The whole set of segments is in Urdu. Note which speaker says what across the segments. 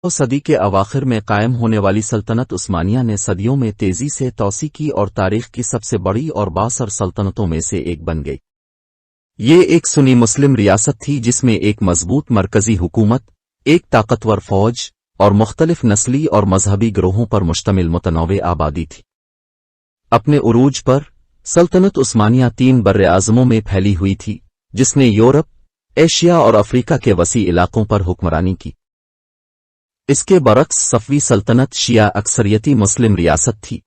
Speaker 1: صدی کے اواخر میں قائم ہونے والی سلطنت عثمانیہ نے صدیوں میں تیزی سے توسیع کی اور تاریخ کی سب سے بڑی اور بااثر سلطنتوں میں سے ایک بن گئی۔ یہ ایک سنی مسلم ریاست تھی جس میں ایک مضبوط مرکزی حکومت، ایک طاقتور فوج اور مختلف نسلی اور مذہبی گروہوں پر مشتمل متنوع آبادی تھی۔ اپنے عروج پر سلطنت عثمانیہ 3 براعظموں میں پھیلی ہوئی تھی، جس نے یورپ، ایشیا اور افریقہ کے وسیع علاقوں پر حکمرانی کی۔ اس کے برعکس صفوی سلطنت شیعہ اکثریتی مسلم ریاست تھی۔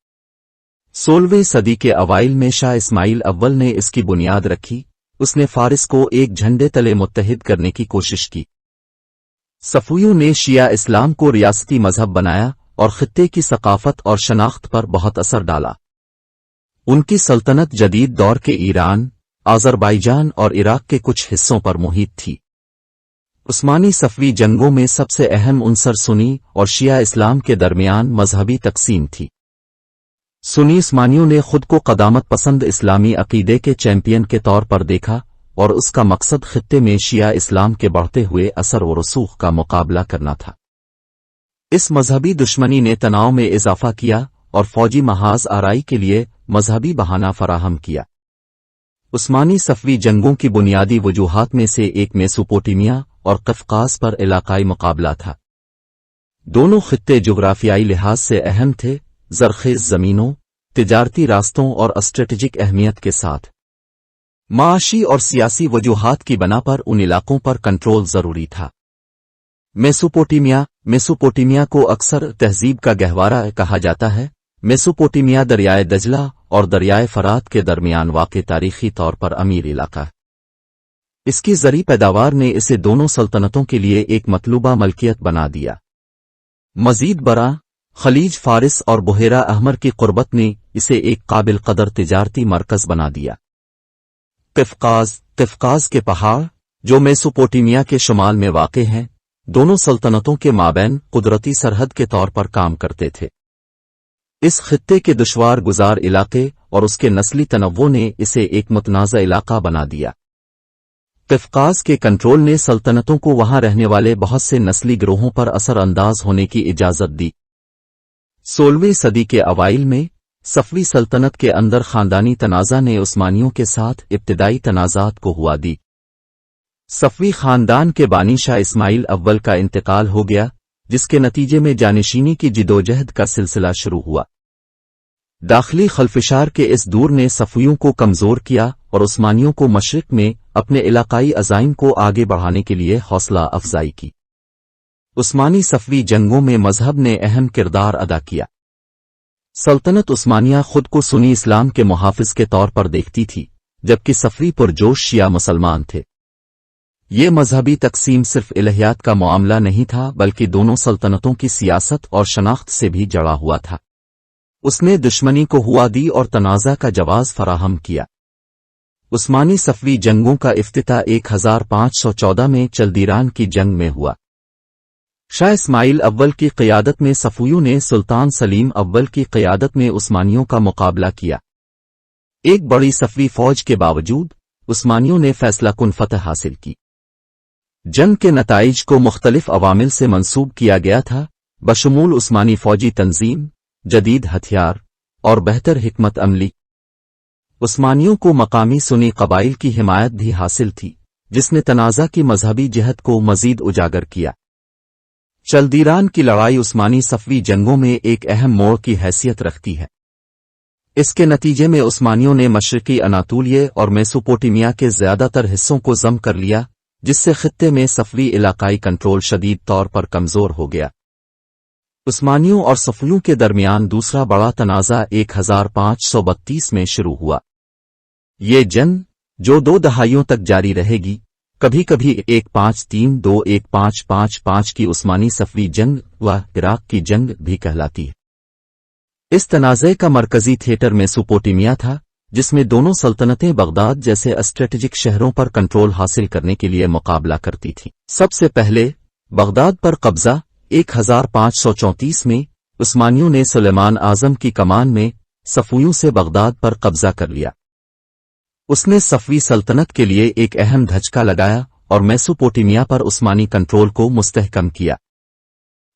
Speaker 1: 16ویں صدی کے اوائل میں شاہ اسماعیل اول نے اس کی بنیاد رکھی۔ اس نے فارس کو ایک جھنڈے تلے متحد کرنے کی کوشش کی۔ صفویوں نے شیعہ اسلام کو ریاستی مذہب بنایا اور خطے کی ثقافت اور شناخت پر بہت اثر ڈالا۔ ان کی سلطنت جدید دور کے ایران، آذربائیجان اور عراق کے کچھ حصوں پر محیط تھی۔ عثمانی صفوی جنگوں میں سب سے اہم عنصر سنی اور شیعہ اسلام کے درمیان مذہبی تقسیم تھی۔ سنی عثمانیوں نے خود کو قدامت پسند اسلامی عقیدے کے چیمپئن کے طور پر دیکھا اور اس کا مقصد خطے میں شیعہ اسلام کے بڑھتے ہوئے اثر و رسوخ کا مقابلہ کرنا تھا۔ اس مذہبی دشمنی نے تناؤ میں اضافہ کیا اور فوجی محاذ آرائی کے لیے مذہبی بہانہ فراہم کیا۔ عثمانی صفوی جنگوں کی بنیادی وجوہات میں سے ایک میسوپوٹیمیا اور قفقاز پر علاقائی مقابلہ تھا۔ دونوں خطے جغرافیائی لحاظ سے اہم تھے، زرخیز زمینوں، تجارتی راستوں اور اسٹریٹجک اہمیت کے ساتھ۔ معاشی اور سیاسی وجوہات کی بنا پر ان علاقوں پر کنٹرول ضروری تھا۔ میسوپوٹیمیا کو اکثر تہذیب کا گہوارہ کہا جاتا ہے۔ میسوپوٹیمیا دریائے دجلہ اور دریائے فرات کے درمیان واقع تاریخی طور پر امیر علاقہ ہے۔ اس کی زرعی پیداوار نے اسے دونوں سلطنتوں کے لیے ایک مطلوبہ ملکیت بنا دیا۔ مزید برآں، خلیج فارس اور بحیرہ احمر کی قربت نے اسے ایک قابل قدر تجارتی مرکز بنا دیا۔ قفقاز کے پہاڑ، جو میسوپوٹیمیا کے شمال میں واقع ہیں، دونوں سلطنتوں کے مابین قدرتی سرحد کے طور پر کام کرتے تھے۔ اس خطے کے دشوار گزار علاقے اور اس کے نسلی تنوع نے اسے ایک متنازع علاقہ بنا دیا۔ قفقاز کے کنٹرول نے سلطنتوں کو وہاں رہنے والے بہت سے نسلی گروہوں پر اثر انداز ہونے کی اجازت دی۔ 16ویں صدی کے اوائل میں صفوی سلطنت کے اندر خاندانی تنازع نے عثمانیوں کے ساتھ ابتدائی تنازعات کو ہوا دی۔ صفوی خاندان کے بانی شاہ اسماعیل اول کا انتقال ہو گیا، جس کے نتیجے میں جانشینی کی جدوجہد کا سلسلہ شروع ہوا۔ داخلی خلفشار کے اس دور نے صفویوں کو کمزور کیا اور عثمانیوں کو مشرق میں اپنے علاقائی عزائم کو آگے بڑھانے کے لیے حوصلہ افزائی کی۔ عثمانی صفوی جنگوں میں مذہب نے اہم کردار ادا کیا۔ سلطنت عثمانیہ خود کو سنی اسلام کے محافظ کے طور پر دیکھتی تھی، جبکہ صفوی پرجوش شیعہ مسلمان تھے۔ یہ مذہبی تقسیم صرف الہیات کا معاملہ نہیں تھا، بلکہ دونوں سلطنتوں کی سیاست اور شناخت سے بھی جڑا ہوا تھا۔ اس نے دشمنی کو ہوا دی اور تنازع کا جواز فراہم کیا۔ عثمانی صفوی جنگوں کا افتتاح 1514 میں چلدیران کی جنگ میں ہوا۔ شاہ اسماعیل اول کی قیادت میں صفویوں نے سلطان سلیم اول کی قیادت میں عثمانیوں کا مقابلہ کیا۔ ایک بڑی صفوی فوج کے باوجود عثمانیوں نے فیصلہ کن فتح حاصل کی۔ جنگ کے نتائج کو مختلف عوامل سے منسوب کیا گیا تھا، بشمول عثمانی فوجی تنظیم، جدید ہتھیار اور بہتر حکمت عملی۔ عثمانیوں کو مقامی سنی قبائل کی حمایت بھی حاصل تھی، جس نے تنازع کی مذہبی جہت کو مزید اجاگر کیا۔ چلدیران کی لڑائی عثمانی صفوی جنگوں میں ایک اہم موڑ کی حیثیت رکھتی ہے۔ اس کے نتیجے میں عثمانیوں نے مشرقی اناطولیہ اور میسوپوٹیمیا کے زیادہ تر حصوں کو ضم کر لیا، جس سے خطے میں صفوی علاقائی کنٹرول شدید طور پر کمزور ہو گیا۔ عثمانیوں اور صفویوں کے درمیان دوسرا بڑا تنازع 1532 میں شروع ہوا۔ یہ جنگ، جو 2 دہائیوں تک جاری رہے گی، کبھی کبھی 1532-1555 کی عثمانی صفوی جنگ و عراق کی جنگ بھی کہلاتی ہے۔ اس تنازع کا مرکزی تھیٹر میسوپوٹیمیا تھا، جس میں دونوں سلطنتیں بغداد جیسے اسٹریٹجک شہروں پر کنٹرول حاصل کرنے کے لیے مقابلہ کرتی تھیں۔ سب سے پہلے بغداد پر قبضہ 1534 میں عثمانیوں نے سلیمان اعظم کی کمان میں صفویوں سے بغداد پر قبضہ کر لیا۔ اس نے صفوی سلطنت کے لیے ایک اہم دھچکا لگایا اور میسوپوٹیمیا پر عثمانی کنٹرول کو مستحکم کیا۔